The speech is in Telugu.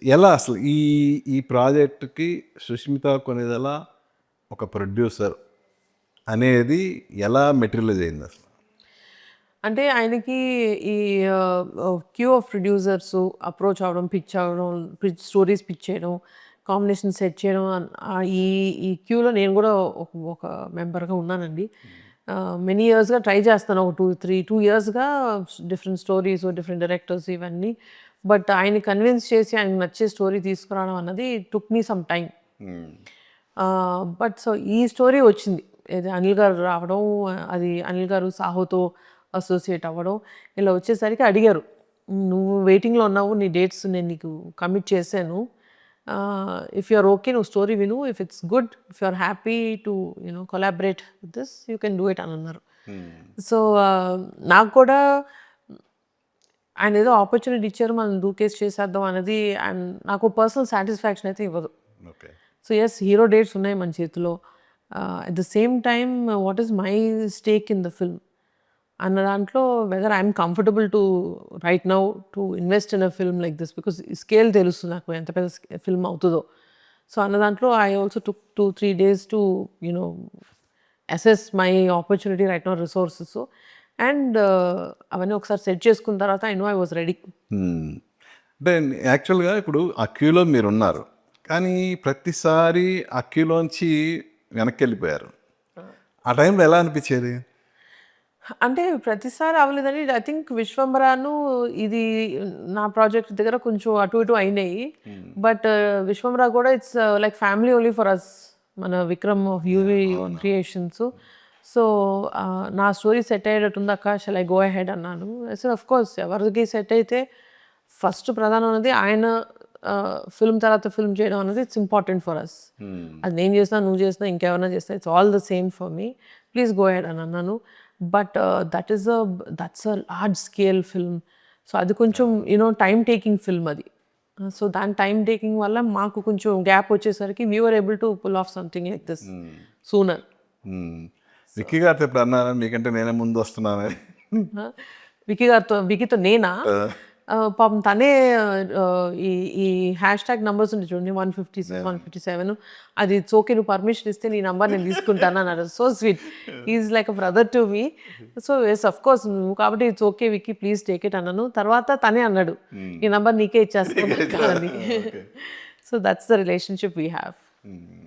ఎలా అసలు ఈ ఈ ప్రాజెక్ట్‌కి సుష్మిత కొణిదెల ఒక ప్రొడ్యూసర్ అనేది ఎలా మెటీరియలైజ్ అయిందసలు? అంటే ఆయనకి ఈ క్యూ ఆఫ్ ప్రొడ్యూసర్స్ అప్రోచ్ అవ్వడం, పిచ్ అవ్వడం, స్టోరీస్ పిచ్ చేయడం, కాంబినేషన్ సెట్ చేయడం ఈ ఈ క్యూలో నేను కూడా ఒక మెంబర్‌గా ఉన్నానండి. మెనీ ఇయర్స్‌గా ట్రై చేస్తాను. ఒక 2 ఇయర్స్‌గా డిఫరెంట్ స్టోరీస్, డిఫరెంట్ డైరెక్టర్స్ ఇవన్నీ. బట్ ఆయన్ని కన్విన్స్ చేసి ఆయనకు నచ్చే స్టోరీ తీసుకురావడం అన్నది టుక్ మీ సమ్ టైమ్. హ్మ్. బట్ సో ఈ స్టోరీ వచ్చింది. ఇది అనిల్ గారు రావడం, అది అనిల్ గారు సాహోతో అసోసియేట్ అవ్వడం, ఇలా వచ్చేసరికి అడిగారు. "నువ్వు వెయిటింగ్‌లో ఉన్నావు. నీ డేట్స్ నేను నీకు కమిట్ చేశాను. ఇఫ్ యూ ఆర్ ఓకే నువ్వు స్టోరీ విను. If it's good, if you are happy to collaborate with this you can do it" అని అన్నారు. హ్మ్. సో, నాకు కూడా ఆయన ఏదో ఆపర్చునిటీ ఇచ్చారు. మనం దూకేసి చేసేద్దాం అనేది అండ్ నాకు పర్సనల్ సాటిస్ఫాక్షన్ అయితే ఇవ్వదు. Okay. So, yes, hero dates ఉన్నాయి మన చేతిలో. At the same time what is my stake in the film అన్న దాంట్లో whether I'm comfortable to right now to invest in a film like this because scale తెలుస్తుంది నాకు ఎంత పెద్ద ఫిల్మ్ అవుతుందో. సో అన్న దాంట్లో I also took 2-3 days to assess my opportunity right now resources and అవన్నీ ఒకసారి సెట్ చేసుకున్న తర్వాత I know I was ready. హ్మ్. అంటే యాక్చువల్‌గా ఇప్పుడు ఆ క్యూలో మీరున్నారు. కానీ ప్రతిసారి ఆ క్యూలోంచి వెనక్కెళ్ళిపోయారు. ఆ టైంలో ఎలా అనిపిచ్చేది? అంటే ప్రతిసారి అవ్వలేదని ఐ థింక్ 'విశ్వంబరాను' ఇది నా ప్రాజెక్ట్ దగ్గర కొంచెం అటు ఇటు అయినాయి. హ్మ్. బట్ 'విశ్వంబర' కూడా it's like family only for us. మన 'విక్రమ్' ఆఫ్ యూవీ అవును. క్రియేషన్స్. సో, నా స్టోరీ సెట్ అయ్యేటట్టుందక్క, షల్ ఐ గో అహెడ్ అన్నాను. ఐ సెడ్ ఆఫ్ కోర్స్ ఎవరికి సెట్ అయితే ఫస్ట్ ప్రధానం అనేది ఆయన ఫిల్మ్ తర్వాత ఫిల్మ్ చేయడం అనేది ఇట్స్ ఇంపార్టెంట్ ఫర్ అస్. హ్మ్. అది నేను చేసినా, నువ్వు చేసినా, ఇంకెవరైనా చేసినా it's all the same for me. Please go ahead అని అన్నాను. But that's a large scale film. So అది కొంచెం టైమ్ టేకింగ్ ఫిల్మ్ అది. సో దాని టైమ్ టేకింగ్ వల్ల మాకు కొంచెం గ్యాప్ వచ్చేసరికి we were able to pull off something like this hmm. Sooner. Hmm. Vicky గారితో ఎప్పుడు అన్నారా మీకంటే నేనే ముందొస్తున్నానని? వికీతో నేనా? ఆ! పాపం తనే ఈ ఈ హ్యాష్‌ట్యాగ్ నంబర్స్ ఉంటాయి చూడండి, 156, యాహ్! 157 అది ఇట్స్ ఓకే నువ్వు పర్మిషన్ ఇస్తే నీ నంబర్ నేను తీసుకుంటాను అన్నాడు. So sweet. He is like a brother to me. So yes of course నువ్వు కాబట్టి it's okay Vicky please take it అన్నాను. తర్వాత తనే అన్నాడు, హ్మ్. "ఈ నంబర్ నీకే ఇచ్చేస్తాను అక్క" అని. Okay. So that's the relationship we have. హ్మ్.